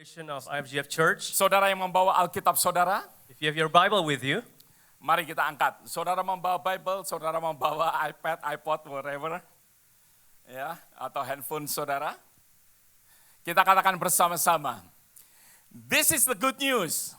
Of IFGF Church. Saudara yang membawa Alkitab saudara, If you have your Bible with you, mari kita angkat. Saudara membawa Bible, saudara membawa iPad, iPod, whatever, ya, atau handphone saudara. Kita katakan bersama-sama. This is the good news.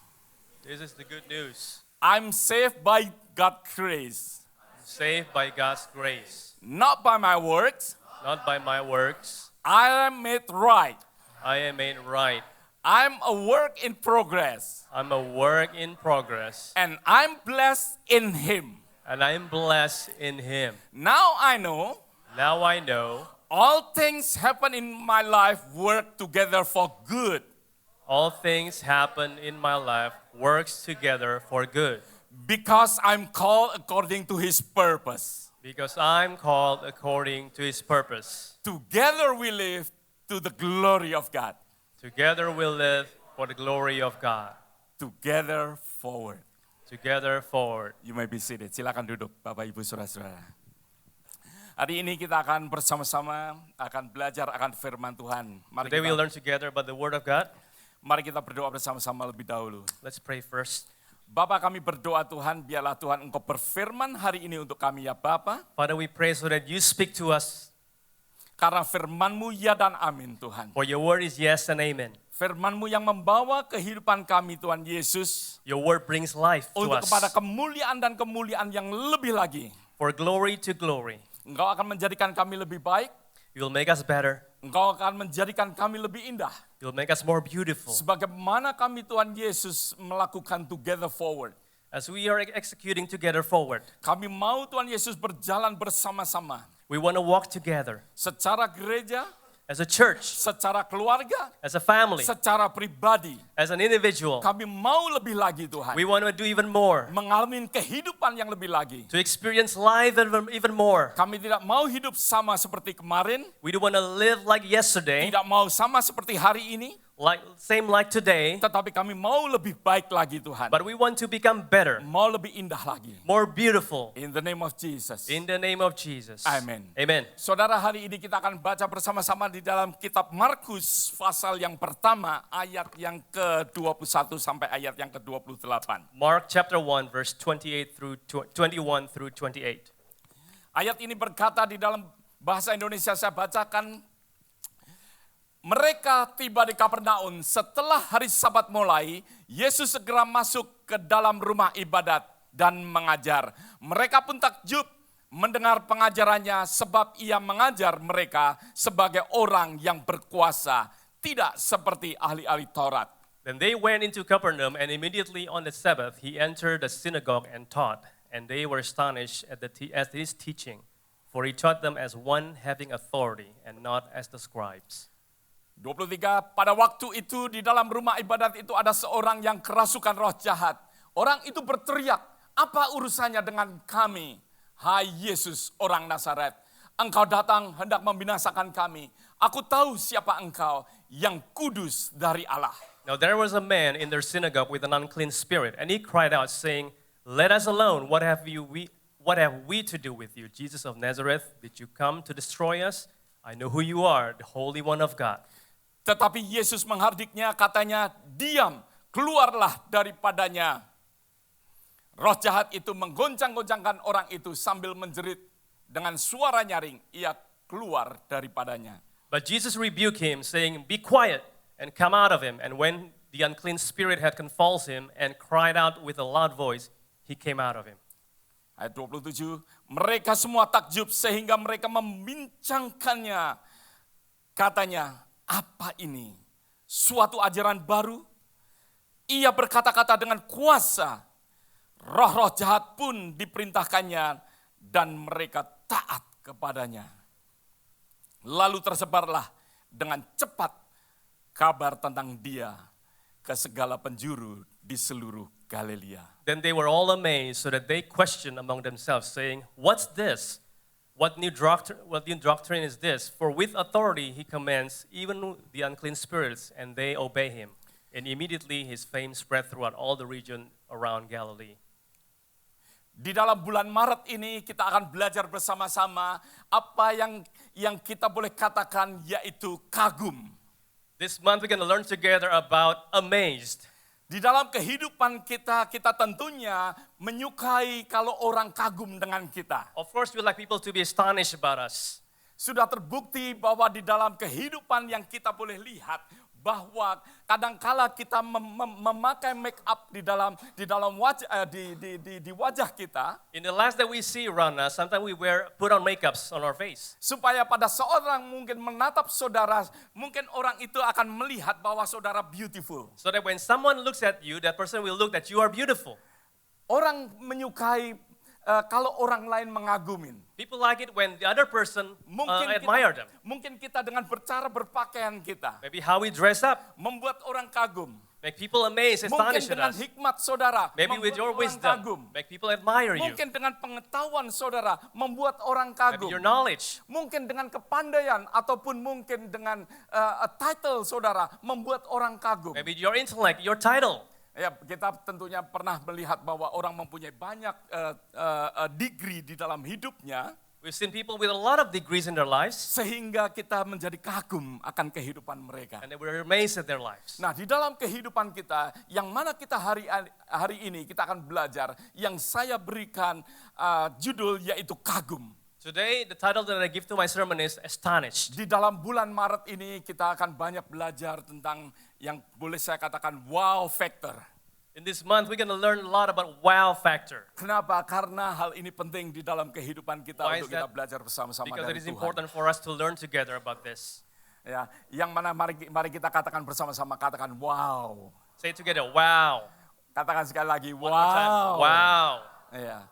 this is the good news. I'm saved by God's grace, Saved by God's grace, not by my works. not by my works. I am made right. I am made right. I'm a work in progress, I'm a work in progress, and I'm blessed in Him. and I'm blessed in Him. Now I know Now I know all things happen in my life work together for good. all things happen in my life works together for good, Because I'm called according to His purpose. because I'm called according to His purpose. Together we live to the glory of God. Together we'll live for the glory of God. Together forward. Together forward. You may be seated. Silakan duduk Bapak Ibu Saudara-saudara. Hari ini kita akan bersama-sama akan belajar akan firman Tuhan. Today we'll learn together about the Word of God. Mari kita berdoa bersama-sama lebih dahulu. Let's pray first. Bapa, kami berdoa Tuhan, biarlah Tuhan Engkau berfirman hari ini untuk kami ya Bapa. Father, we pray so that you speak to us, Karena firman-Mu ya dan amin Tuhan. for your word is yes and amen. Firman-Mu yang membawa kehidupan kami Tuhan Yesus Your word brings life to untuk us, kepada kemuliaan dan kemuliaan yang lebih lagi. for glory to glory. Engkau akan menjadikan kami lebih baik, You will make us better. Engkau akan menjadikan kami lebih indah. You will make us more beautiful. Sebagaimana kami Tuhan Yesus melakukan together forward. As we are executing together forward, Kami mau Tuhan Yesus berjalan bersama-sama. we want to walk together Secara gereja, as a church, secara keluarga, as a family, secara pribadi. as an individual. Kami mau lebih lagi Tuhan. We want to do even more, Mengalami kehidupan yang lebih lagi. to experience life even more. Kami tidak mau hidup sama seperti kemarin. We don't want to live like yesterday, Tidak mau sama seperti hari ini. same like today, Tetapi kami mau lebih baik lagi Tuhan. but we want to become better, Mau lebih indah lagi. more beautiful. In the name of Jesus. In the name of Jesus. Amen. Amen. Saudara, hari ini kita akan baca bersama-sama di dalam kitab Markus pasal yang pertama ayat yang ke-21 sampai ayat yang ke-28. Mark chapter 1 verse 28 through 21 through 28. Ayat ini berkata di dalam bahasa Indonesia saya bacakan. Mereka tiba di Kapernaum setelah hari Sabat mulai, Yesus segera masuk ke dalam rumah ibadat dan mengajar. Mereka pun takjub mendengar pengajarannya sebab ia mengajar mereka sebagai orang yang berkuasa, tidak seperti ahli-ahli Taurat. Then they went into Capernaum, and immediately on the Sabbath he entered the synagogue and taught. And they were astonished at his teaching, for he taught them as one having authority and not as the scribes. 23, pada waktu itu di dalam rumah ibadat itu ada seorang yang kerasukan roh jahat. Orang itu berteriak, apa urusannya dengan kami? Hai Yesus orang Nazaret, engkau datang hendak membinasakan kami. Aku tahu siapa engkau, yang kudus dari Allah. Now there was a man in their synagogue with an unclean spirit, and he cried out, saying, Let us alone, what have we to do with you, Jesus of Nazareth? Did you come to destroy us? I know who you are, the Holy One of God. Tetapi Yesus menghardiknya, katanya, diam, keluarlah daripadanya. Roh jahat itu menggoncang-goncangkan orang itu sambil menjerit dengan suara nyaring, ia keluar daripadanya. But Jesus rebuked him, saying, Be quiet and come out of him. And when the unclean spirit had convulsed him and cried out with a loud voice, he came out of him. Ayat 27, mereka semua takjub sehingga mereka membincangkannya. Katanya, apa ini? Suatu ajaran baru? Ia berkata-kata dengan kuasa. Roh-roh jahat pun diperintahkannya dan mereka taat kepadanya. Lalu tersebarlah dengan cepat kabar tentang dia ke segala penjuru di seluruh Galilea. Then they were all amazed, so that they questioned among themselves, saying, What's this? What new doctrine is this? For with authority he commands even the unclean spirits, and they obey him. And immediately his fame spread throughout all the region around Galilee. Di dalam bulan Maret ini kita akan belajar bersama-sama apa yang kita boleh katakan yaitu kagum. This month we're going to learn together about amazed. Di dalam kehidupan kita, kita tentunya menyukai kalau orang kagum dengan kita. Of course, we like people to be astonished about us. Sudah terbukti bahwa di dalam kehidupan yang kita boleh lihat, bahwa kadangkala kita memakai make up di dalam wajah di wajah kita, In the lives that we see around us, sometimes we put on makeups on our face. supaya pada seorang mungkin menatap saudara, mungkin orang itu akan melihat bahwa saudara beautiful. So that when someone looks at you, that person will look that you are beautiful. Orang menyukai kalau orang lain mengagumin. People like it when the other person admire them. Mungkin kita dengan cara berpakaian kita Maybe how we dress up, membuat orang kagum. make people amazed, Mungkin astonished at dengan us. hikmat saudara Maybe membuat with your orang kagum. wisdom, make people admire you. Mungkin dengan pengetahuan saudara membuat orang Maybe kagum. your knowledge, Mungkin dengan kepandaian ataupun mungkin dengan title saudara membuat orang kagum. maybe your intellect, your title. Ya, kita tentunya pernah melihat bahwa orang mempunyai banyak degree di dalam hidupnya, We've seen people with a lot of degrees in their lives, sehingga kita menjadi kagum akan kehidupan mereka. and they were amazed at their lives. Nah, di dalam kehidupan kita, yang mana kita hari ini kita akan belajar, yang saya berikan judul yaitu kagum. Today, the title that I give to my sermon is Astonished. Di dalam bulan Maret ini kita akan banyak belajar tentang yang boleh saya katakan wow factor. In this month, we're going to learn a lot about wow factor. Kenapa? Karena hal ini penting di dalam kehidupan kita Why untuk is kita that? belajar bersama-sama Because it dari is Tuhan. important for us to learn together about this. Ya, yang mana mari kita katakan bersama-sama, katakan wow. Say it together, wow. Katakan sekali lagi One more time, wow. wow. Ya.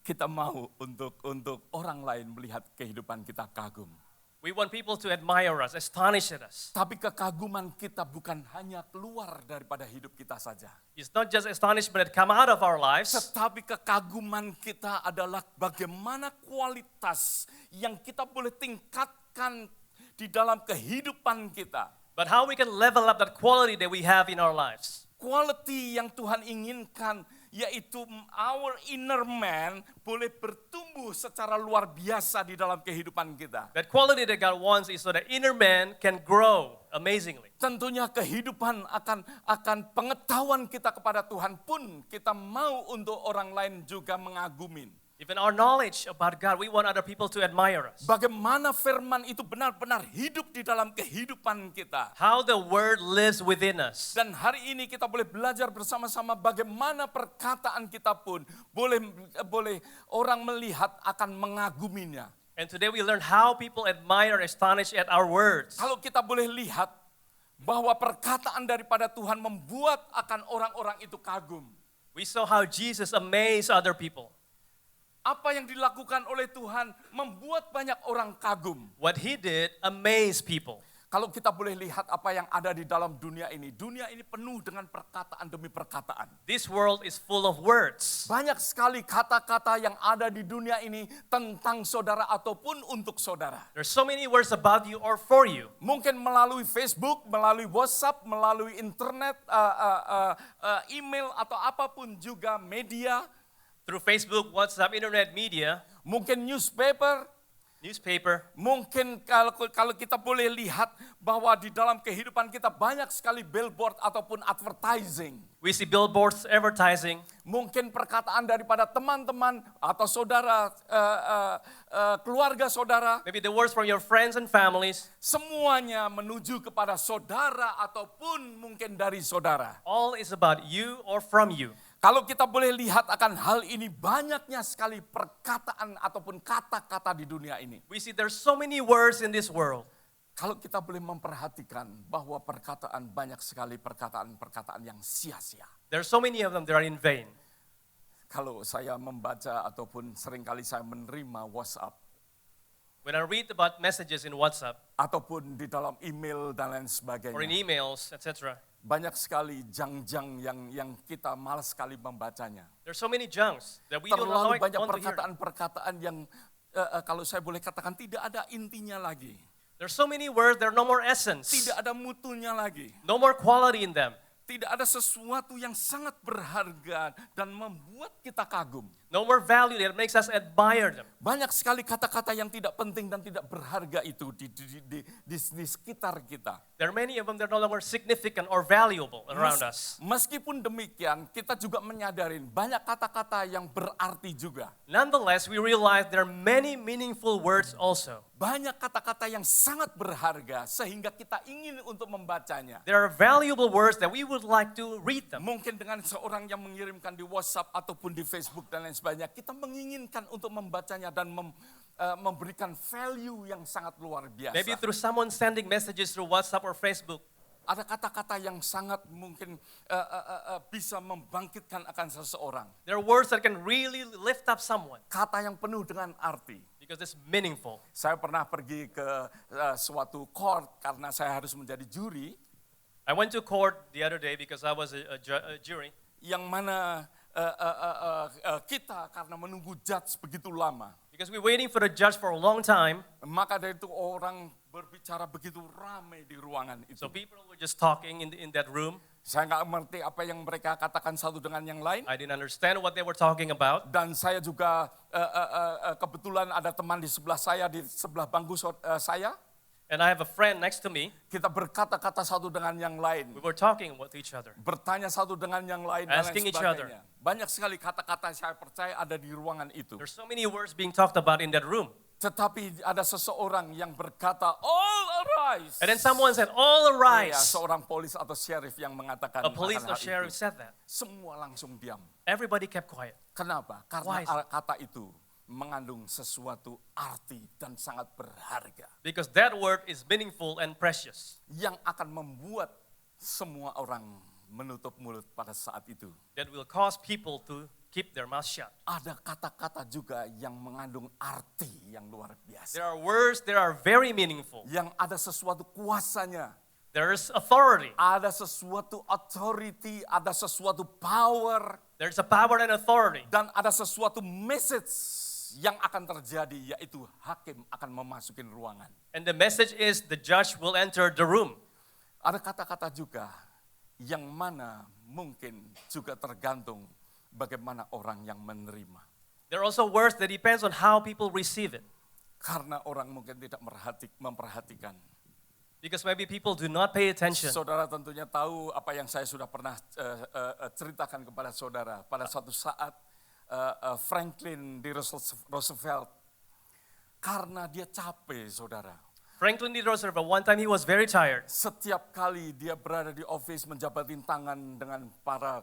Kita mau untuk orang lain melihat kehidupan kita kagum. We want people to admire us, astonish at us. Tapi kekaguman kita bukan hanya keluar daripada hidup kita saja. It's not just astonishment that come out of our lives, Tetapi kekaguman kita adalah bagaimana kualitas yang kita boleh tingkatkan di dalam kehidupan kita. but how we can level up that quality that we have in our lives. Quality yang Tuhan inginkan yaitu our inner man boleh bertumbuh secara luar biasa di dalam kehidupan kita. That quality that God wants is so that inner man can grow amazingly. Tentunya kehidupan akan pengetahuan kita kepada Tuhan pun kita mau untuk orang lain juga mengagumin. Even our knowledge about God, we want other people to admire us. Bagaimana firman itu benar-benar hidup di dalam kehidupan kita. How the word lives within us. Dan hari ini kita boleh belajar bersama-sama bagaimana perkataan kita pun boleh orang melihat akan mengaguminya. And today we learn how people admire, astonish at our words. Kalau kita boleh lihat bahwa perkataan daripada Tuhan membuat akan orang-orang itu kagum. We saw how Jesus amazed other people. Apa yang dilakukan oleh Tuhan membuat banyak orang kagum. What he did amazed people. Kalau kita boleh lihat apa yang ada di dalam dunia ini penuh dengan perkataan demi perkataan. This world is full of words. Banyak sekali kata-kata yang ada di dunia ini tentang saudara ataupun untuk saudara. There's so many words about you or for you. Mungkin melalui Facebook, melalui WhatsApp, melalui internet, email atau apapun juga media. Through Facebook, WhatsApp, internet, media, Mungkin newspaper. Mungkin kalau kita boleh lihat bahwa di dalam kehidupan kita banyak sekali billboard ataupun advertising. we see billboards advertising. Mungkin perkataan daripada teman-teman atau saudara, keluarga saudara. Maybe the words from your friends and families. Semuanya menuju kepada saudara ataupun mungkin dari saudara. All is about you or from you. Kalau kita boleh lihat akan hal ini, banyaknya sekali perkataan ataupun kata-kata di dunia ini. We see there's so many words in this world. Kalau kita boleh memperhatikan bahwa perkataan banyak sekali perkataan-perkataan yang sia-sia. There's so many of them that are in vain. Kalau saya membaca ataupun seringkali saya menerima WhatsApp When I read about messages in WhatsApp ataupun di dalam email dan lain or in sebagainya, emails, etc., banyak sekali jang-jang yang kita malas sekali membacanya. there's so many junks that we don't Terlalu like, banyak want to hear. perkataan-perkataan yang kalau saya boleh katakan tidak ada intinya lagi. There's so many words, there are no more essence, Tidak ada mutunya lagi. no more quality in them. Tidak ada sesuatu yang sangat berharga dan membuat kita kagum. No more value that makes us admire them. Banyak sekali kata-kata yang tidak penting dan tidak berharga itu di sekitar kita. There are many of them that are no longer significant or valuable around us. Meskipun demikian, kita juga menyadari banyak kata-kata yang berarti juga. Nonetheless, we realize there are many meaningful words also. Banyak kata-kata yang sangat berharga sehingga kita ingin untuk membacanya. There are valuable words that we would like to read them. Mungkin dengan seorang yang mengirimkan di WhatsApp ataupun di Facebook dan lain sebagainya, kita menginginkan untuk membacanya dan memberikan value yang sangat luar biasa. Maybe through someone sending messages through WhatsApp or Facebook. Ada kata-kata yang sangat mungkin bisa membangkitkan akan seseorang. There are words that can really lift up someone Kata yang penuh dengan arti. because it's meaningful. Saya pernah pergi ke suatu court karena saya harus menjadi juri, I went to court the other day because I was a jury. yang mana kita karena menunggu judge begitu lama. Because we're waiting for the judge for a long time. Maka dari itu orang berbicara begitu ramai di ruangan itu. So people were just talking in that room. Saya nggak mengerti apa yang mereka katakan satu dengan yang lain. I didn't understand what they were talking about. Dan saya juga kebetulan ada teman di sebelah saya, di sebelah bangku saya. And I have a friend next to me. Kita berkata-kata satu dengan yang lain. We were talking with each other. Bertanya satu dengan yang lain dan lain Asking each other. sebagainya. Banyak sekali kata-kata saya percaya ada di ruangan itu. There's so many words being talked about in that room. Tetapi ada seseorang yang berkata, all arise. And then someone said, all Ya, arise. seorang polis atau sheriff yang mengatakan A police akan or hal sheriff itu. said that. Semua langsung diam. Everybody kept quiet. Kenapa? Why? Karena kata itu mengandung sesuatu arti dan sangat berharga. Because that word is meaningful and precious. Yang akan membuat semua orang menutup mulut pada saat itu. That will cause people to keep their mouth shut. Ada kata-kata juga yang mengandung arti yang luar biasa. There are words that are very meaningful. Yang ada sesuatu kuasanya. There's authority. Ada sesuatu authority, ada sesuatu power. There's a power and authority. Dan ada sesuatu message yang akan terjadi, yaitu hakim akan memasukin ruangan. And the message is the judge will enter the room. Ada kata-kata juga yang mana mungkin juga tergantung bagaimana orang yang menerima. There are also words that depends on how people receive it. Karena orang mungkin tidak memperhatikan. Because maybe people do not pay attention. Saudara tentunya tahu apa yang saya sudah pernah ceritakan kepada saudara. Pada suatu saat Franklin D. Roosevelt, karena dia capek saudara. Franklin D. Roosevelt, one time he was very tired. Setiap kali dia berada di office menjabatin tangan dengan para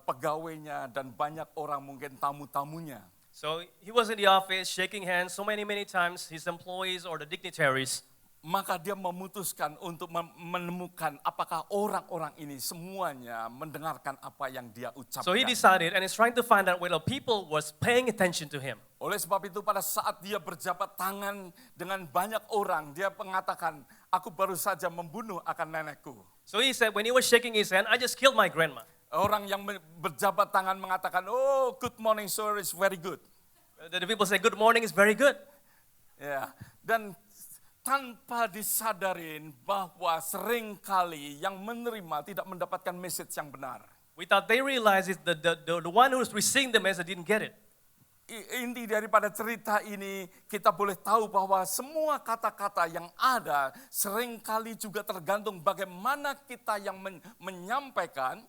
pegawainya dan banyak orang mungkin tamu-tamunya. So he was in the office shaking hands so many times, his employees or the dignitaries. Maka dia memutuskan untuk menemukan apakah orang-orang ini semuanya mendengarkan apa yang dia ucapkan. So he decided and is trying to find out whether people was paying attention to him. Oleh sebab itu pada saat dia berjabat tangan dengan banyak orang, dia mengatakan, aku baru saja membunuh akan nenekku. So he said when he was shaking his hand, I just killed my grandma. Orang yang berjabat tangan mengatakan, oh good morning sir, is very good. The people say good morning is very good. Ya, dan tanpa disadarin bahwa seringkali yang menerima tidak mendapatkan message yang benar. Without they realize it, the one who's receiving the message didn't get it. Inti daripada cerita ini kita boleh tahu bahwa semua kata-kata yang ada seringkali juga tergantung bagaimana kita yang menyampaikan.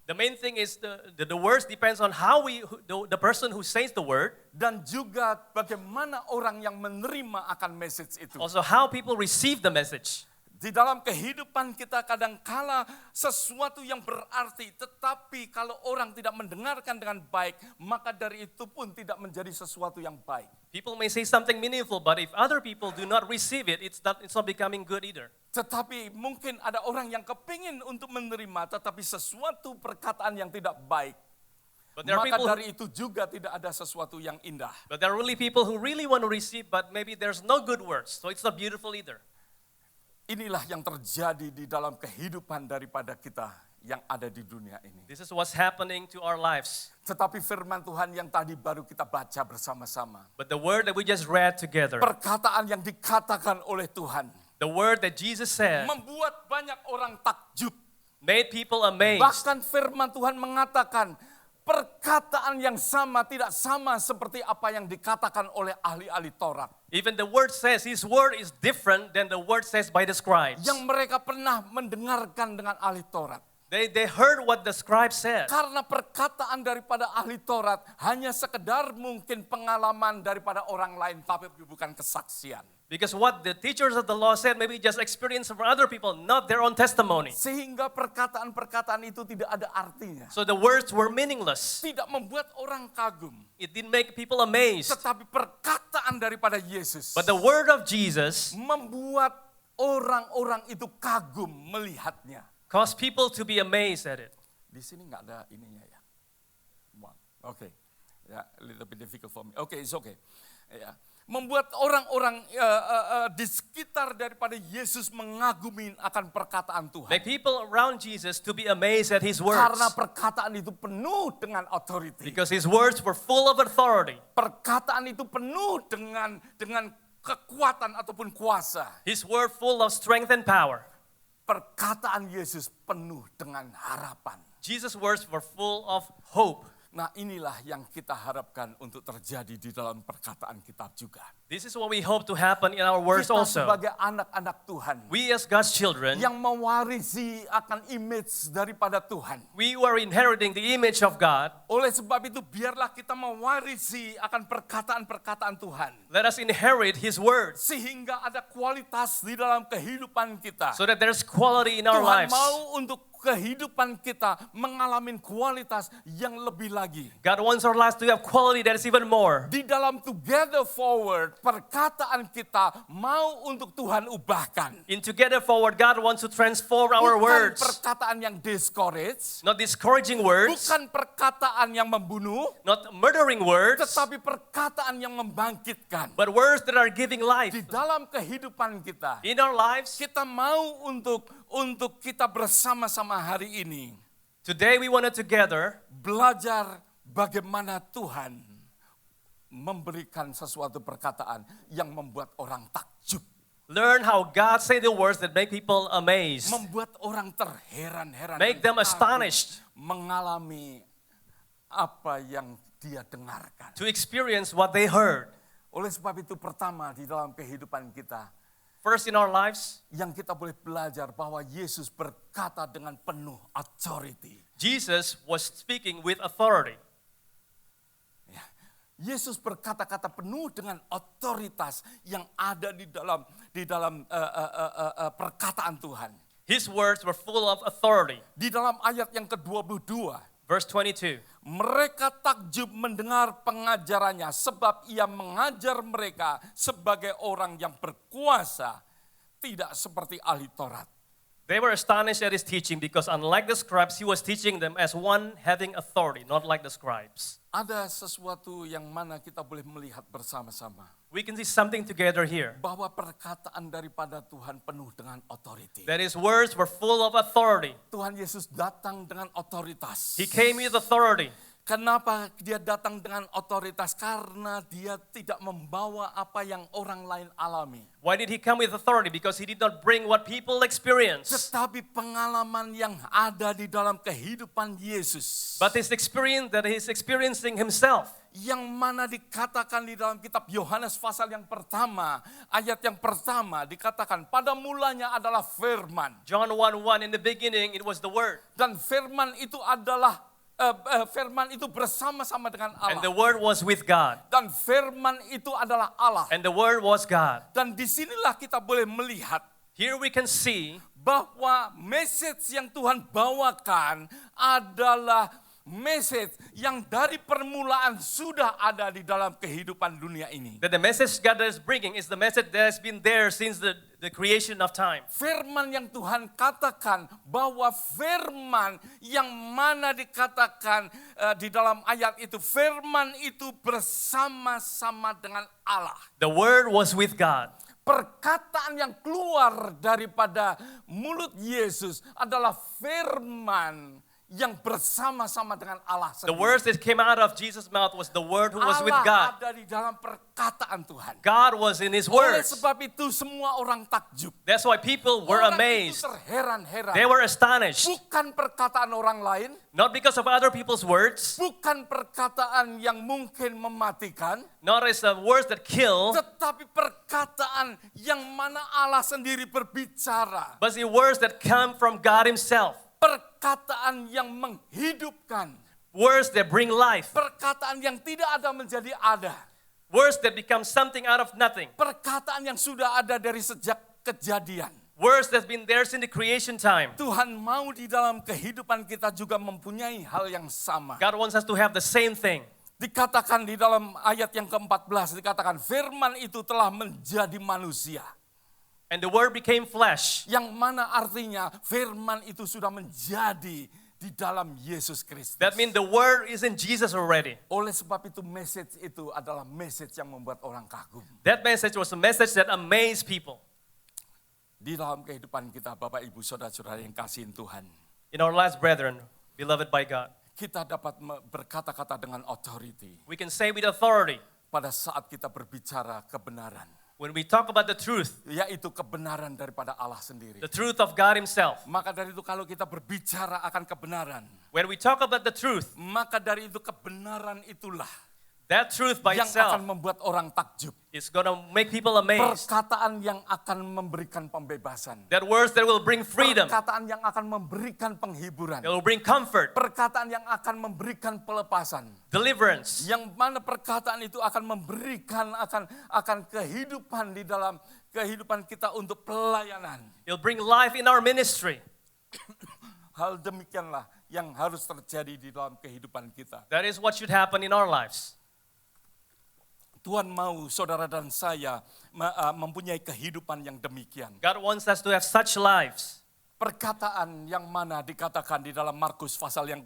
The main thing is the words depends on how the person who says the word. Dan juga bagaimana orang yang menerima akan message itu. Also how people receive the message. Di dalam kehidupan kita kadangkala sesuatu yang berarti, tetapi kalau orang tidak mendengarkan dengan baik, maka dari itu pun tidak menjadi sesuatu yang baik. People may say something meaningful, but if other people do not receive it, it's not becoming good either. Tetapi mungkin ada orang yang kepingin untuk menerima, tetapi sesuatu perkataan yang tidak baik. But there are Maka people, dari itu juga tidak ada sesuatu yang indah. but there are really people who really want to receive, but maybe there's no good words, so it's not beautiful either. Inilah yang terjadi di dalam kehidupan daripada kita yang ada di dunia ini. This is what's happening to our lives. Tetapi firman Tuhan yang tadi baru kita baca bersama-sama. But the word that we just read together, Perkataan yang dikatakan oleh Tuhan. the word that Jesus said, Membuat banyak orang takjub. made people amazed. Bahkan firman Tuhan mengatakan, perkataan yang sama tidak sama seperti apa yang dikatakan oleh ahli-ahli Taurat. Even the word says his word is different than the word says by the scribes. Yang mereka pernah mendengarkan dengan ahli Taurat. They heard what the scribes said. Karena perkataan daripada ahli Taurat hanya sekedar mungkin pengalaman daripada orang lain, tapi bukan kesaksian. Because what the teachers of the law said, maybe just experience from other people, not their own testimony. Sehingga perkataan-perkataan itu tidak ada artinya. So the words were meaningless. Tidak membuat orang kagum. It didn't make people amazed. Tetapi perkataan daripada Yesus But the word of Jesus membuat orang-orang itu kagum melihatnya. caused people to be amazed at it. Di sini nggak ada ininya ya. Oke. Ya, a little bit difficult for me. Oke, it's okay. Ya. Membuat orang-orang di sekitar daripada Yesus mengagumi akan perkataan Tuhan. Make people around Jesus to be amazed at his words. Karena perkataan itu penuh dengan authority. Because his words were full of authority. Perkataan itu penuh dengan kekuatan ataupun kuasa. His word full of strength and power. Perkataan Yesus penuh dengan harapan. Jesus' words were full of hope. Nah, inilah yang kita harapkan untuk terjadi di dalam perkataan kitab juga. This is what we hope to happen in our words Kita also. sebagai anak-anak Tuhan We as God's children, yang mewarisi akan image daripada Tuhan. we were inheriting the image of God. Oleh sebab itu biarlah kita mewarisi akan perkataan-perkataan Tuhan. Let us inherit his words Sehingga ada kualitas di dalam kehidupan kita. so that there's quality in our Tuhan lives. mau untuk kehidupan kita mengalami kualitas yang lebih lagi. God wants our lives to have quality that is even more. Di dalam together forward, perkataan kita mau untuk Tuhan ubahkan. In Together Forward, God wants to transform our Bukan words. perkataan yang discourage, Not discouraging words, bukan perkataan yang membunuh, not murdering words, tetapi perkataan yang membangkitkan. but words that are giving life. Di dalam kehidupan kita, In our lives, kita mau untuk kita bersama-sama hari ini today we want to together belajar bagaimana Tuhan memberikan sesuatu perkataan yang membuat orang takjub. learn how God say the words that make people amazed, Membuat orang terheran-heran. make them dan astonished, kagum mengalami apa yang dia dengarkan. to experience what they heard. Oleh sebab itu pertama di dalam kehidupan kita, First in our lives, yang kita boleh belajar bahwa Yesus berkata dengan penuh authority. Jesus was speaking with authority. Ya. Yesus berkata-kata penuh dengan otoritas yang ada di dalam perkataan Tuhan. His words were full of authority. Di dalam ayat yang ke-22, Verse 22. mereka takjub mendengar pengajarannya sebab ia mengajar mereka sebagai orang yang berkuasa, tidak seperti ahli Taurat. They were astonished at his teaching because unlike the scribes, he was teaching them as one having authority, not like the scribes. Ada sesuatu yang mana kita boleh melihat bersama-sama. We can see something together here. Bahwa perkataan daripada Tuhan penuh dengan authority. That his words were full of authority. Tuhan Yesus datang dengan otoritas. He came with authority. Kenapa dia datang dengan otoritas? Karena dia tidak membawa apa yang orang lain alami. Why did he come with authority? Because he did not bring what people experience, Tetapi pengalaman yang ada di dalam kehidupan Yesus. but his experience that he's experiencing himself. Yang mana dikatakan di dalam kitab Yohanes pasal yang pertama, ayat yang pertama dikatakan pada mulanya adalah firman. John 1:1, in the beginning it was the word, Dan firman itu adalah firman itu bersama-sama dengan and the Allah. word was with God, Dan firman itu adalah Allah. and the word was God. Dan disinilah kita boleh melihat Here we can see bahwa message yang Tuhan bawakan adalah message yang dari permulaan sudah ada di dalam kehidupan dunia ini. that the message God is bringing is the message that has been there since the creation of time. Firman yang Tuhan katakan bahwa firman yang mana dikatakan di dalam ayat itu, firman itu bersama-sama dengan Allah. The word was with God. Perkataan yang keluar daripada mulut Yesus adalah firman yang bersama-sama dengan Allah The sendiri. words that came out of Jesus' mouth was the word who was with Allah God. ada di dalam perkataan Tuhan. God was in His Oleh words. sebab itu semua orang takjub. That's why people were Orang itu amazed. terheran-heran. They were astonished. Bukan perkataan orang lain, Not because of other people's words, bukan perkataan yang mungkin mematikan, not as the words that kill, tetapi perkataan yang mana Allah sendiri berbicara. but the words that come from God Himself. Perkataan yang menghidupkan. Words that bring life. Perkataan yang tidak ada menjadi ada. Words that become something out of nothing. Perkataan yang sudah ada dari sejak kejadian. Words that's been there since the creation time. Tuhan mau di dalam kehidupan kita juga mempunyai hal yang sama. God wants us to have the same thing. Dikatakan di dalam ayat yang ke-14, dikatakan firman itu telah menjadi manusia. And the word became flesh. Yang mana artinya firman itu sudah menjadi di dalam Yesus Kristus. That means the word is in Jesus already. Oleh sebab itu message itu adalah message yang membuat orang kagum. That message was a message that amazed people. Di dalam kehidupan kita Bapak Ibu Saudara-saudara yang kasihin Tuhan. In our lives, brethren, beloved by God, Kita dapat berkata-kata dengan authority we can say with authority pada saat kita berbicara kebenaran. when we talk about the truth, Yaitu kebenaran daripada Allah sendiri. the truth of God Himself. Maka dari itu kalau kita berbicara akan kebenaran, When we talk about the truth, maka dari itu kebenaran itulah that truth by yang itself akan membuat orang takjub. is going to make people amazed. Perkataan yang akan memberikan pembebasan. That words that will bring freedom, Perkataan yang akan memberikan penghiburan. that will bring comfort, Perkataan yang akan memberikan pelepasan. deliverance. Yang mana perkataan itu akan memberikan akan kehidupan di dalam kehidupan kita untuk pelayanan. It'll bring life in our ministry. Hal demikianlah yang harus terjadi di dalam kehidupan kita. That is what should happen in our lives. Tuhan mau saudara dan saya mempunyai kehidupan yang demikian. God wants us to have such lives. Perkataan yang mana dikatakan di dalam Markus pasal yang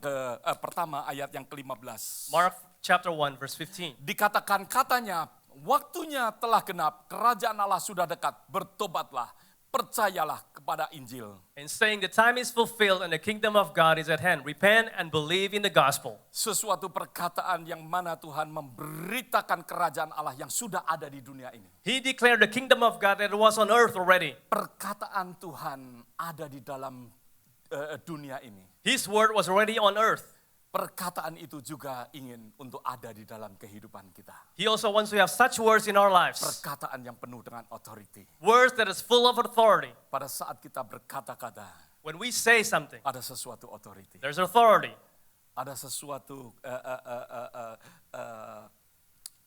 pertama ayat yang ke-15. Mark chapter 1 verse 15. Dikatakan katanya, waktunya telah genap, kerajaan Allah sudah dekat, bertobatlah, percayalah kepada Injil. And saying the time is fulfilled and the kingdom of God is at hand. Repent and believe in the gospel. Sesuatu perkataan yang mana Tuhan memberitakan kerajaan Allah yang sudah ada di dunia ini. He declared the kingdom of God that was on earth already. Perkataan Tuhan ada di dalam dunia ini. His word was already on earth. Perkataan itu juga ingin untuk ada di dalam kehidupan kita. He also wants to have such words in our lives. Perkataan yang penuh dengan authority. Words that is full of authority. Pada saat kita berkata-kata, When we say something, ada sesuatu authority. there's authority. Ada sesuatu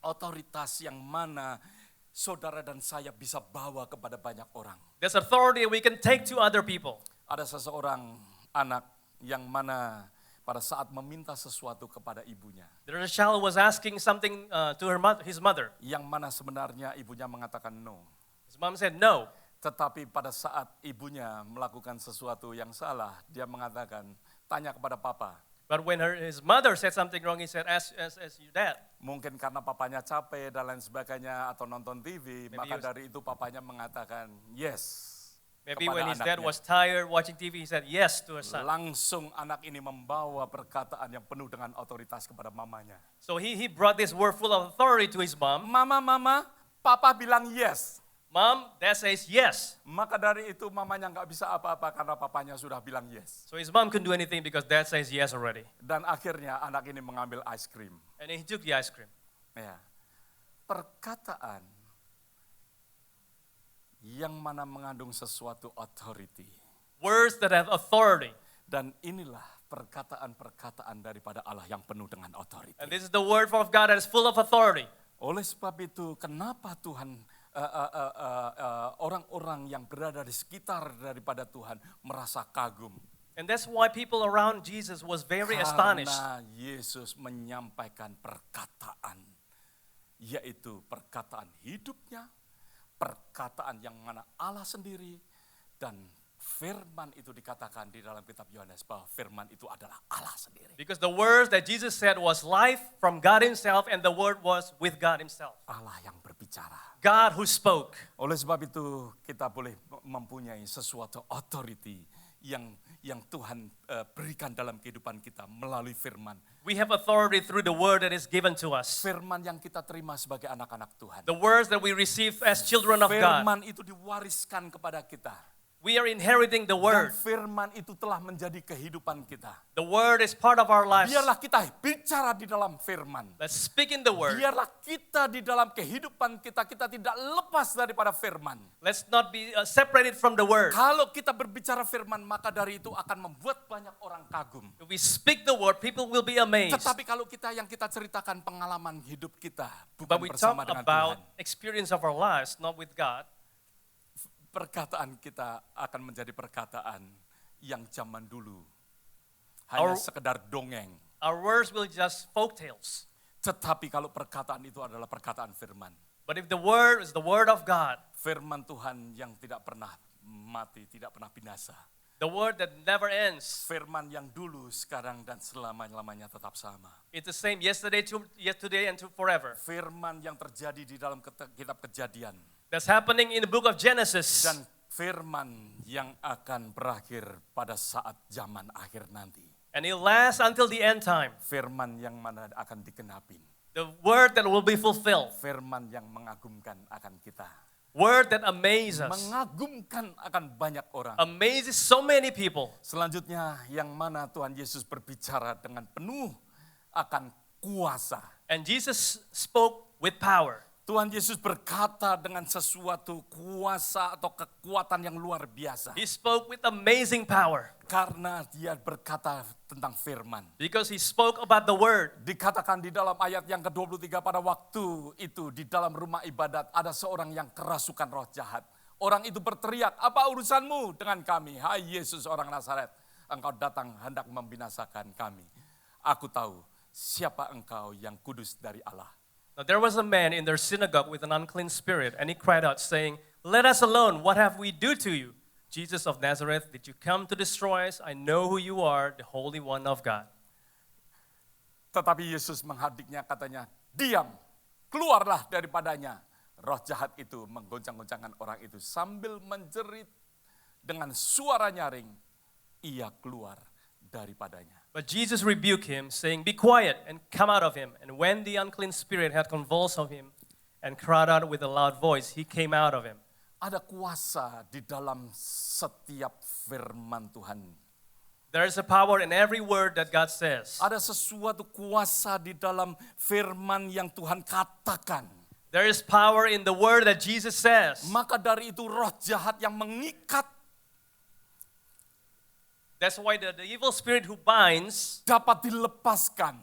otoritas yang mana saudara dan saya bisa bawa kepada banyak orang. There's authority we can take to other people. Ada seseorang anak yang mana pada saat meminta sesuatu kepada ibunya, There's a child who was asking something to his mother. yang mana sebenarnya ibunya mengatakan no. His mom said no. Tetapi pada saat ibunya melakukan sesuatu yang salah, dia mengatakan, tanya kepada papa. But when his mother said something wrong, he said, ask your dad. Mungkin karena papanya capek dan lain sebagainya atau nonton TV, Maybe maka he was- dari itu papanya mengatakan yes. Maybe kepada when his dad anaknya. was tired watching TV, he said yes to his son. Langsung anak ini membawa perkataan yang penuh dengan otoritas kepada mamanya. So he brought this word full of authority to his mom. Mama, papa bilang yes. Mom, dad says yes. Maka dari itu mamanya nggak bisa apa-apa karena papanya sudah bilang yes. So his mom couldn't do anything because dad says yes already. Dan akhirnya anak ini mengambil ice cream. And then he took the ice cream. Ya. Perkataan yang mana mengandung sesuatu authority. Words that have authority. Dan inilah perkataan-perkataan daripada Allah yang penuh dengan authority. And this is the word of God that is full of authority. Oleh sebab itu, kenapa Tuhan orang-orang yang berada di sekitar daripada Tuhan merasa kagum? And that's why people around Jesus was very astonished. Karena Yesus menyampaikan perkataan, yaitu perkataan hidupnya, perkataan yang mana Allah sendiri, dan firman itu dikatakan di dalam kitab Yohanes bahwa firman itu adalah Allah sendiri. Because the words that Jesus said was life from God Himself, and the word was with God Himself. Allah yang berbicara. God who spoke. Oleh sebab itu kita boleh mempunyai sesuatu authority yang Tuhan berikan dalam kehidupan kita melalui firman. We have authority through the word that is given to us. Firman yang kita terima sebagai anak-anak Tuhan. The words that we receive as children of God. Firman itu diwariskan kepada kita. We are inheriting the Dan word. firman itu telah menjadi kehidupan kita. The word is part of our lives. Biarlah kita bicara di dalam firman. Let's speak in the word. Biarlah kita di dalam kehidupan kita tidak lepas daripada firman. Let's not be separated from the word. Kalau kita berbicara firman, maka dari itu akan membuat banyak orang kagum. If we speak the word, people will be amazed. Tetapi kalau yang kita ceritakan pengalaman hidup kita, But bukan we talk bersama dengan about Tuhan, experience of our lives, not with God. perkataan kita akan menjadi perkataan yang zaman dulu. Hanya sekedar dongeng. Our words will just folk tales. Tetapi kalau perkataan itu adalah perkataan firman. But if the word is the word of God, Firman Tuhan yang tidak pernah mati, tidak pernah binasa. the word that never ends, Firman yang dulu, sekarang, dan selama-lamanya tetap sama. it's the same yesterday, today, and to forever. Firman yang terjadi di dalam kitab Kejadian. That's happening in the book of Genesis. Dan firman yang akan berakhir pada saat zaman akhir nanti. And it lasts until the end time. Firman yang mana akan digenapin. The word that will be fulfilled. Firman yang mengagumkan akan kita. Word that amazes us. Mengagumkan akan banyak orang. Amazes so many people. Selanjutnya yang mana Tuhan Yesus berbicara dengan penuh akan kuasa. And Jesus spoke with power. Tuhan Yesus berkata dengan sesuatu kuasa atau kekuatan yang luar biasa. He spoke with amazing power. Karena dia berkata tentang firman. Because he spoke about the word. Dikatakan di dalam ayat yang ke-23, pada waktu itu di dalam rumah ibadat ada seorang yang kerasukan roh jahat. Orang itu berteriak, "Apa urusanmu dengan kami? Hai Yesus orang Nazaret, engkau datang hendak membinasakan kami. Aku tahu siapa engkau yang kudus dari Allah." Now there was a man in their synagogue with an unclean spirit, and he cried out, saying, "Let us alone, what have we do to you? Jesus of Nazareth, did you come to destroy us? I know who you are, the Holy One of God." Tetapi Yesus menghadiknya, katanya, "Diam, keluarlah daripadanya." Roh jahat itu menggoncang-goncangkan orang itu sambil menjerit dengan suara nyaring, ia keluar daripadanya. But Jesus rebuked him, saying, "Be quiet and come out of him." And when the unclean spirit had convulsed of him and cried out with a loud voice, he came out of him. Ada kuasa di dalam setiap firman Tuhan. There is a power in every word that God says. Ada sesuatu kuasa di dalam firman yang Tuhan katakan. There is power in the word that Jesus says. Maka dari itu roh jahat yang mengikat That's why the evil spirit who binds dapat dilepaskan.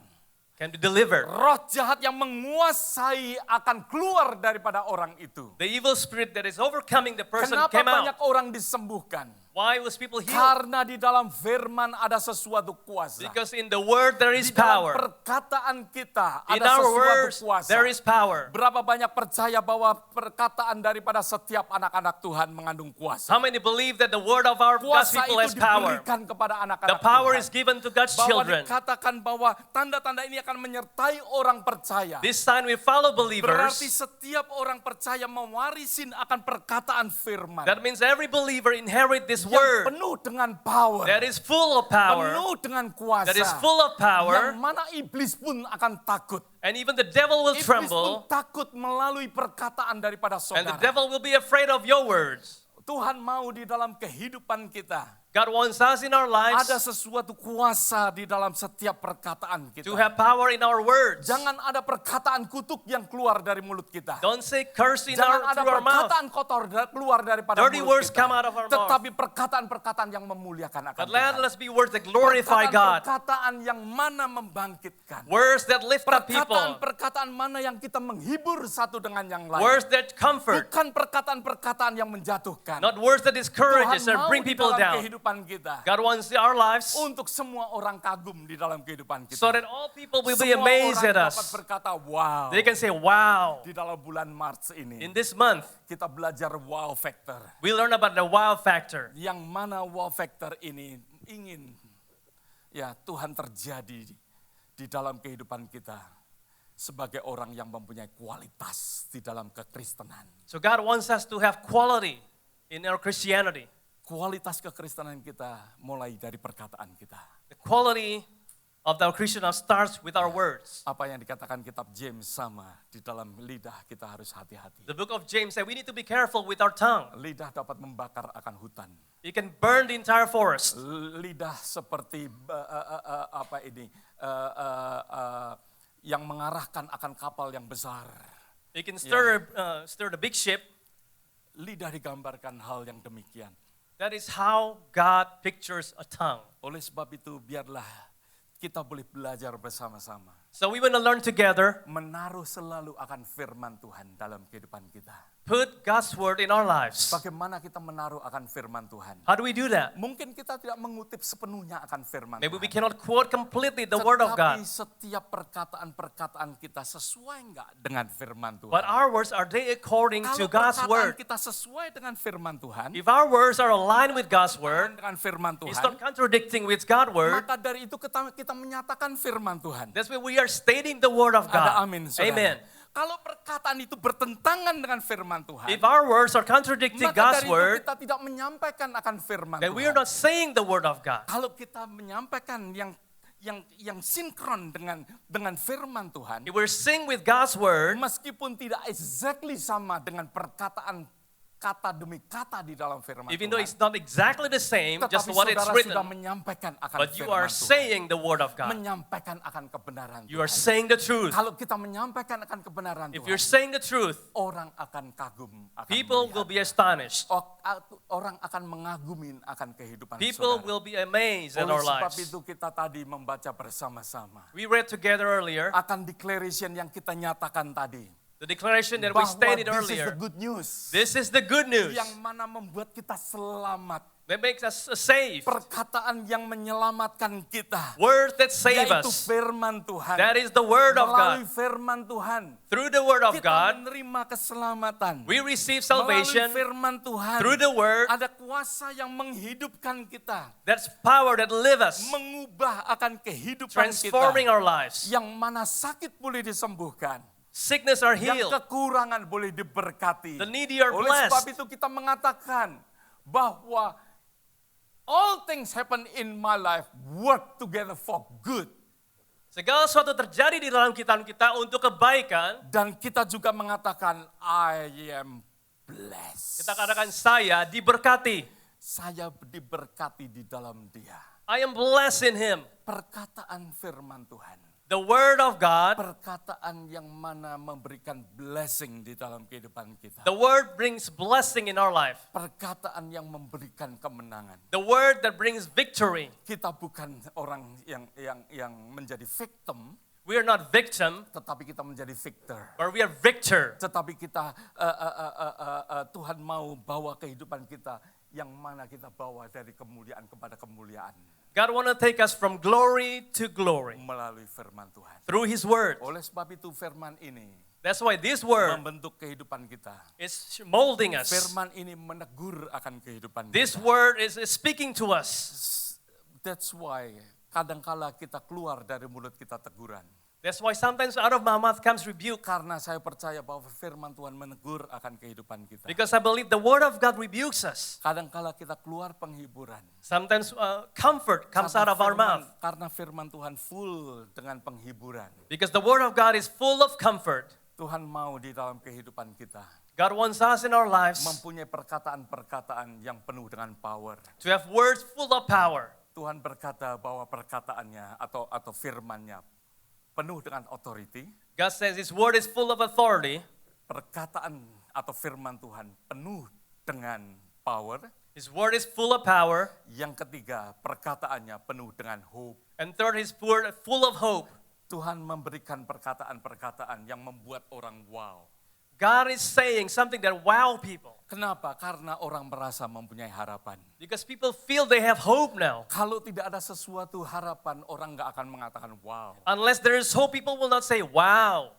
can be delivered. Roh jahat yang menguasai akan keluar daripada orang itu. The evil spirit that is overcoming the person Kenapa came banyak out. orang disembuhkan? Why was people healed? Karena di dalam firman ada sesuatu kuasa. Because in the word there is Di dalam power. perkataan kita In ada our sesuatu words kuasa. there is power. Berapa banyak percaya bahwa perkataan daripada setiap anak-anak Tuhan mengandung kuasa? How many believe that the word of our God's Kuasa people itu has power? diberikan kepada The anak-anak power Tuhan. is given to God's Bahwa children. dikatakan bahwa tanda-tanda ini akan menyertai orang percaya. This sign will follow Berarti believers. setiap orang percaya mewarisin akan perkataan firman. That means every believer inherit this Yang word penuh dengan power. that is full of power, Penuh dengan kuasa. that is full of Yang power, mana iblis pun akan takut. and even the devil will Iblis pun tremble, takut melalui perkataan daripada and the saudara. devil will be afraid of your words. Tuhan mau di dalam kehidupan kita God wants us in our lives ada sesuatu kuasa di dalam setiap perkataan kita. to have power in our words. Jangan ada perkataan kutuk yang keluar dari mulut kita. Don't say curse in Jangan ada through our mouth. perkataan kotor keluar daripada Dirty mulut words kita. come out of our mouth. Tetapi perkataan-perkataan yang memuliakan akan But let Tuhan. us be words that glorify God. Perkataan yang mana membangkitkan. Words that lift up people. Perkataan-perkataan mana yang kita menghibur satu dengan yang lain. Words that comfort. Bukan perkataan-perkataan yang menjatuhkan. Not words that discourage us Tuhan or mau bring di people dalam down. kehidupan kita. God wants our lives Untuk semua orang kagum di dalam kehidupan kita. so that all people will be Semua amazed orang at dapat us. berkata, wow. They can say, wow. Di dalam bulan Maret ini, In this month, kita belajar wow factor. we learn about the wow factor. Yang mana wow factor ini ingin ya Tuhan terjadi di dalam kehidupan kita sebagai orang yang mempunyai kualitas di dalam kekristenan. So God wants us to have quality in our Christianity. Kualitas kekristenan kita mulai dari perkataan kita. The quality of our Christian life starts with our words. Apa yang dikatakan kitab James sama, di dalam lidah kita harus hati-hati. The book of James says we need to be careful with our tongue. Lidah dapat membakar akan hutan. It can burn the entire forest. Lidah seperti yang mengarahkan akan kapal yang besar. It can stir the big ship. Lidah digambarkan hal yang demikian. That is how God pictures a tongue. Oleh sebab itu biarlah kita boleh belajar bersama-sama. So we want to learn together, Menaruh selalu akan firman Tuhan dalam kehidupan kita. put God's word in our lives. Bagaimana kita menaruh akan firman Tuhan? How do we do that? Mungkin kita tidak mengutip sepenuhnya akan firman Maybe we Tuhan. cannot quote completely the word of Tetapi God. setiap perkataan-perkataan kita sesuai enggak dengan firman Tuhan? But our words, are they according to Kalau God's perkataan word? kita sesuai dengan firman Tuhan, If our words are aligned with God's word, dengan firman it's Tuhan, not contradicting with God's word. maka dari itu kita menyatakan firman Tuhan. That's why we are stating the word of Ada God. amin, saudara. Amen. Kalau perkataan itu bertentangan dengan firman Tuhan, If our words are contradicting maka God's dari itu word, kita tidak menyampaikan akan firman then we are Tuhan. not saying the word of God. Kalau kita menyampaikan yang sinkron dengan firman Tuhan, If we're saying with God's word, meskipun tidak exactly sama dengan perkataan kata demi kata di dalam firman even though Tuhan, it's not exactly the same, just tetapi what it's saudara written, sudah menyampaikan akan but you firman are Tuhan. saying the word of God. Menyampaikan akan kebenaran You are Tuhan. saying the truth. Kalau kita menyampaikan akan kebenaran If Tuhan, you're saying the truth, orang akan kagum, akan people will melihat. be astonished. Orang akan mengagumin akan kehidupan People saudara. will be amazed at Oleh our sebab lives. itu kita tadi membaca bersama-sama We read together earlier akan declaration yang kita nyatakan tadi. the declaration that we Bahwa stated this is earlier. the good news. This is the good news Yang mana membuat kita selamat. that makes us saved. Perkataan yang menyelamatkan kita. Words that save Yaitu us. firman Tuhan. That is the word of Melalui God. firman Tuhan. Through the word of Kita God, menerima keselamatan. we receive Melalui salvation. firman Tuhan. Through the word, Ada kuasa yang menghidupkan kita. that's power that live us, Mengubah akan kehidupan transforming kita. our lives. Yang mana sakit boleh disembuhkan. Sickness are Yang healed. kekurangan boleh diberkati. The needy are Oleh sebab blessed. itu kita mengatakan bahwa all things happen in my life work together for good. Segala sesuatu terjadi di dalam kehidupan kita untuk kebaikan. Dan kita juga mengatakan I am blessed. Kita katakan saya diberkati. Saya diberkati di dalam Dia. I am blessed in Him. Perkataan firman Tuhan. The word of God, Perkataan yang mana memberikan blessing di dalam kehidupan kita. the word brings blessing in our life. Perkataan yang memberikan kemenangan. The word that brings victory. Kita bukan orang yang menjadi victim, We are not victim, tetapi kita menjadi victor. but we are victor. Tetapi kita Tuhan mau bawa kehidupan kita yang mana kita bawa dari kemuliaan kepada kemuliaan God want to take us from glory to glory melalui firman Tuhan. through His word. Oleh sebab itu firman ini That's why this word membentuk kehidupan kita. is molding us. Firman ini menegur akan kehidupan This kita. word is speaking to us. That's why kadangkala kita keluar dari mulut kita teguran. That's why sometimes out of my mouth comes rebuke. Karena saya percaya bahwa firman Tuhan menegur akan kehidupan kita. Because I believe the word of God rebukes us. Kadangkala kita keluar penghiburan. Sometimes comfort comes out of our mouth. Karena firman Tuhan full dengan penghiburan. Because the word of God is full of comfort. Tuhan mau di dalam kehidupan kita God wants us in our lives mempunyai perkataan-perkataan yang penuh dengan power. to have words full of power. Tuhan berkata bahwa perkataannya atau firman-Nya penuh dengan authority. God says His word is full of authority. Perkataan atau firman Tuhan penuh dengan power. His word is full of power. Yang ketiga, perkataannya penuh dengan hope. And third, His word full of hope. Tuhan memberikan perkataan-perkataan yang membuat orang wow. God is saying something that wow people. Kenapa? Karena orang merasa mempunyai harapan. Because people feel they have hope now. Kalau tidak ada sesuatu harapan, orang nggak akan mengatakan wow. Unless there is hope, people will not say wow.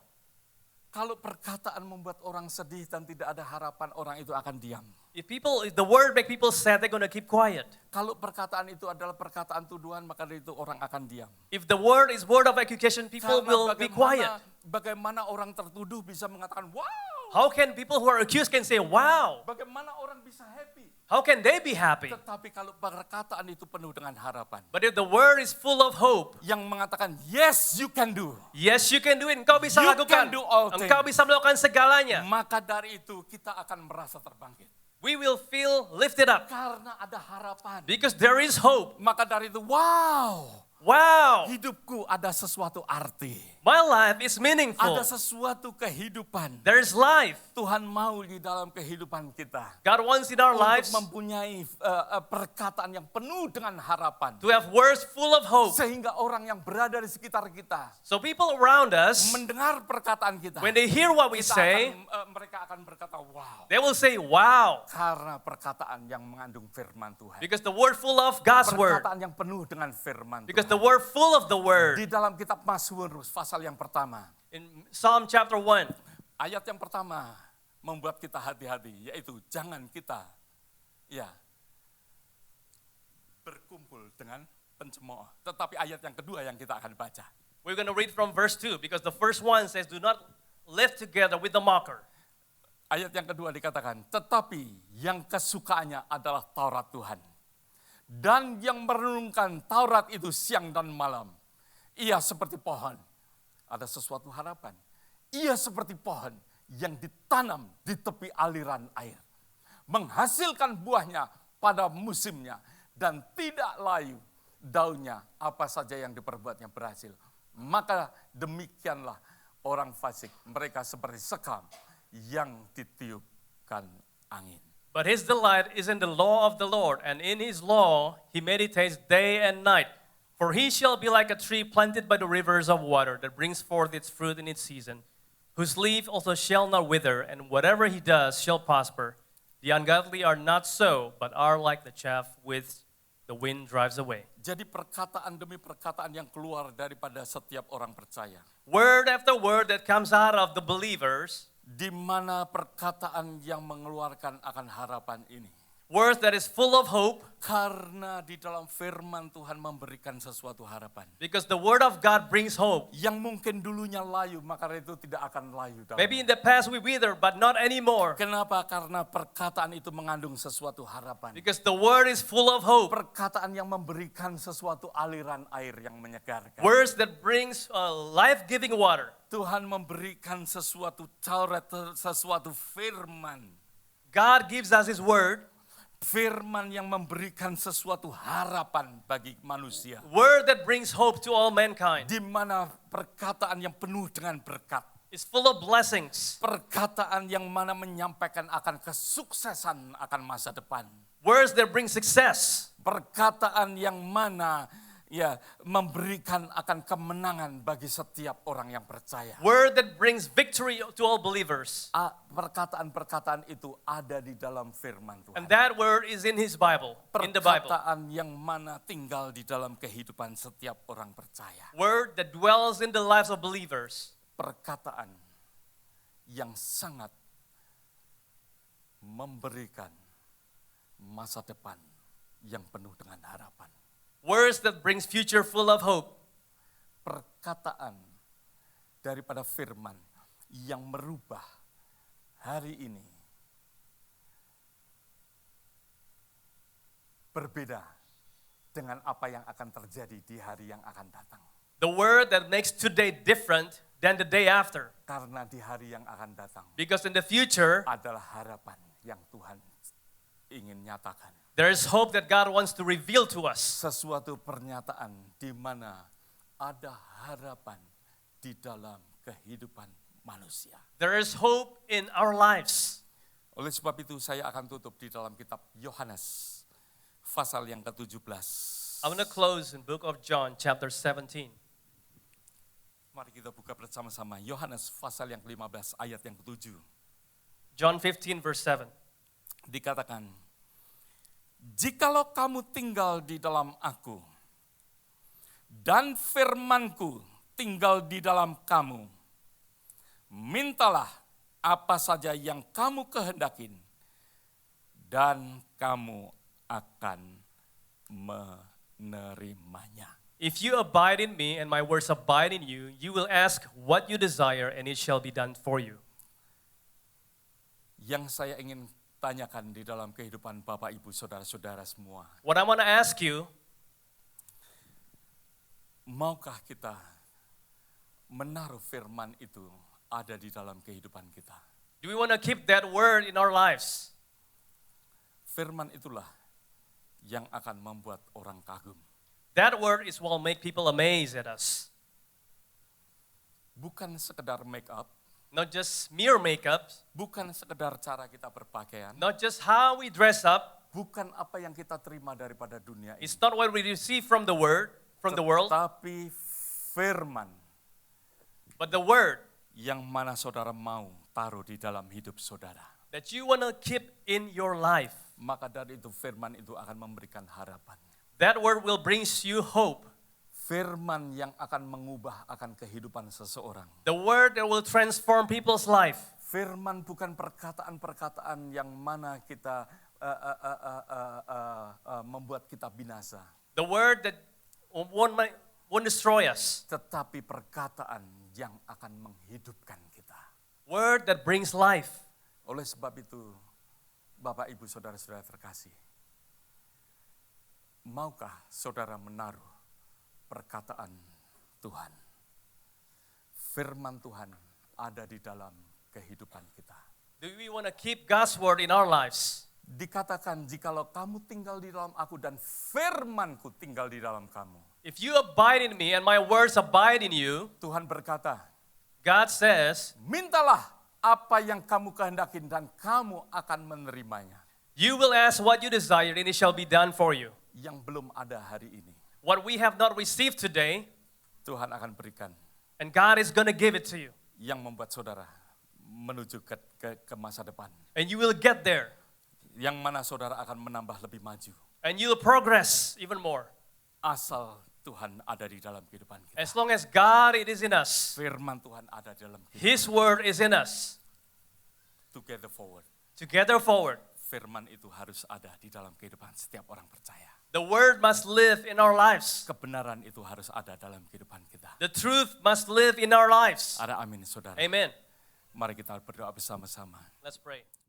Kalau perkataan membuat orang sedih dan tidak ada harapan, orang itu akan diam. If the word make people sad, they're going to keep quiet. Kalau perkataan itu adalah perkataan tuduhan, maka dari itu orang akan diam. If the word is word of accusation, people will be quiet. Bagaimana orang tertuduh bisa mengatakan wow. How can people who are accused can say, wow? Bagaimana orang bisa happy? How can they be happy? Tetapi kalau perkataan itu penuh dengan harapan. But if the word is full of hope, Yang mengatakan, yes you can do. yes, you can do it. Engkau bisa You lakukan. can do all things. Engkau bisa melakukan segalanya. Maka dari itu kita akan merasa terbangkit. We will feel lifted up Karena ada harapan. because there is hope. Maka dari itu, wow. Wow, Hidupku ada sesuatu arti. my life is meaningful. Ada sesuatu kehidupan. There is life. Tuhan mau di dalam kehidupan kita. God wants in our Untuk lives mempunyai perkataan yang penuh dengan harapan. to have words full of hope. Sehingga orang yang berada di sekitar kita. So people around us, Mendengar perkataan kita. when they hear what we say, Mereka akan berkata, wow. they will say, wow, Karena perkataan yang mengandung firman Tuhan. because the word full of God's word. Perkataan yang penuh dengan firman Because Tuhan. the word full of the word. Di dalam kitab Mazmur pasal yang pertama. In Psalm chapter 1, Ayat yang pertama membuat kita hati-hati. Yaitu jangan kita berkumpul dengan pencemooh. Tetapi ayat yang kedua yang kita akan baca. we're going to read from verse 2 because the first one says, do not live together with the mocker. Ayat yang kedua dikatakan, tetapi yang kesukaannya adalah Taurat Tuhan. Dan yang merenungkan Taurat itu siang dan malam. Ia seperti pohon. Ada sesuatu harapan. Ia seperti pohon yang ditanam di tepi aliran air. Menghasilkan buahnya pada musimnya. Dan tidak layu daunnya apa saja yang diperbuatnya berhasil. Maka demikianlah orang fasik. Mereka seperti sekam yang ditiupkan angin. But his delight is in the law of the Lord, and in his law he meditates day and night. For he shall be like a tree planted by the rivers of water that brings forth its fruit in its season, whose leaf also shall not wither, and whatever he does shall prosper. The ungodly are not so, but are like the chaff which the wind drives away. Jadi perkataan demi perkataan yang keluar daripada setiap orang percaya. Word after word that comes out of the believers, Di mana perkataan yang mengeluarkan akan harapan ini. words that is full of hope, Karena di dalam firman Tuhan memberikan sesuatu harapan. because the word of God brings hope. Yang mungkin dulunya layu, maka itu tidak akan layu. Maybe in the past we wither, but not anymore, Kenapa? Karena perkataan itu mengandung sesuatu harapan. because the word is full of hope. Perkataan yang memberikan sesuatu aliran air yang menyegarkan. Words that brings life-giving water. Tuhan memberikan sesuatu Taurat, sesuatu firman. God gives us his word, Firman yang memberikan sesuatu harapan bagi manusia. word that brings hope to all mankind. Di mana perkataan yang penuh dengan berkat. It's full of blessings. Perkataan yang mana menyampaikan akan kesuksesan akan masa depan. Words that bring success. Perkataan yang mana memberikan akan kemenangan bagi setiap orang yang percaya. Word that brings victory to all believers. Perkataan-perkataan itu ada di dalam firman Tuhan. And that word is in his Bible, in the Bible. Perkataan yang mana tinggal di dalam kehidupan setiap orang percaya. Word that dwells in the lives of believers. Perkataan yang sangat memberikan masa depan yang penuh dengan harapan. Words that brings future full of hope. Perkataan daripada firman yang merubah hari ini berbeda dengan apa yang akan terjadi di hari yang akan datang. The word that makes today different than the day after. Karena di hari yang akan datang Because in the future, adalah harapan yang Tuhan ingin nyatakan. there is hope that God wants to reveal to us. Sesuatu pernyataan di mana ada harapan di dalam kehidupan manusia. There is hope in our lives. Oleh sebab itu saya akan tutup di dalam kitab Yohanes pasal yang ke-17. I'm going to close in book of John chapter 17. Mari kita buka bersama-sama Yohanes pasal yang ke-15 ayat yang ke-7. John 15 verse 7. Dikatakan, jikalau kamu tinggal di dalam aku, dan firmanku tinggal di dalam kamu, mintalah apa saja yang kamu kehendakin, dan kamu akan menerimanya. If you abide in me and my words abide in you, you will ask what you desire and it shall be done for you. Yang saya ingin tanyakan di dalam kehidupan Bapak, Ibu, Saudara-saudara semua. What I want to ask you, Maukah kita menaruh firman itu ada di dalam kehidupan kita? do we want to keep that word in our lives? Firman itulah yang akan membuat orang kagum. That word is what will make people amazed at us. Bukan sekedar make up, Not just mere makeup, bukan sekedar cara kita berpakaian, not just how we dress up. bukan apa yang kita terima daripada dunia ini. It's not what we receive from the word, from the world, Tapi firman but the word yang mana saudara mau taruh di dalam hidup saudara. that you want to keep in your life. Maka dari itu firman itu akan memberikan harapan. That word will bring you hope. Firman yang akan mengubah akan kehidupan seseorang. The word that will transform people's life. Firman bukan perkataan-perkataan yang mana kita membuat kita binasa. The word that won't destroy us. Tetapi perkataan yang akan menghidupkan kita. Word that brings life. Oleh sebab itu, Bapak, Ibu, Saudara-saudara terkasih, maukah saudara menaruh perkataan Tuhan? Firman Tuhan ada di dalam kehidupan kita. Do we want to keep God's word in our lives? Dikatakan, jikalau kamu tinggal di dalam aku dan firmanku tinggal di dalam kamu. If you abide in me and my words abide in you, Tuhan berkata, God says, mintalah apa yang kamu kehendakin dan kamu akan menerimanya. you will ask what you desire and it shall be done for you. Yang belum ada hari ini, What we have not received today, Tuhan akan berikan. and God is going to give it to you. Yang membuat saudara menuju ke masa depan. And you will get there. Yang mana saudara akan menambah lebih maju. And you will progress even more. Asal Tuhan ada di dalam kehidupan kita. As long as God it is in us. Firman Tuhan ada di dalam kehidupan. His word is in us. Together forward. Together forward. Firman itu harus ada di dalam kehidupan setiap orang percaya. The word must live in our lives. Kebenaran itu harus ada dalam kehidupan kita. The truth must live in our lives. Ada amin saudara. Amen. Mari kita berdoa bersama-sama. Let's pray.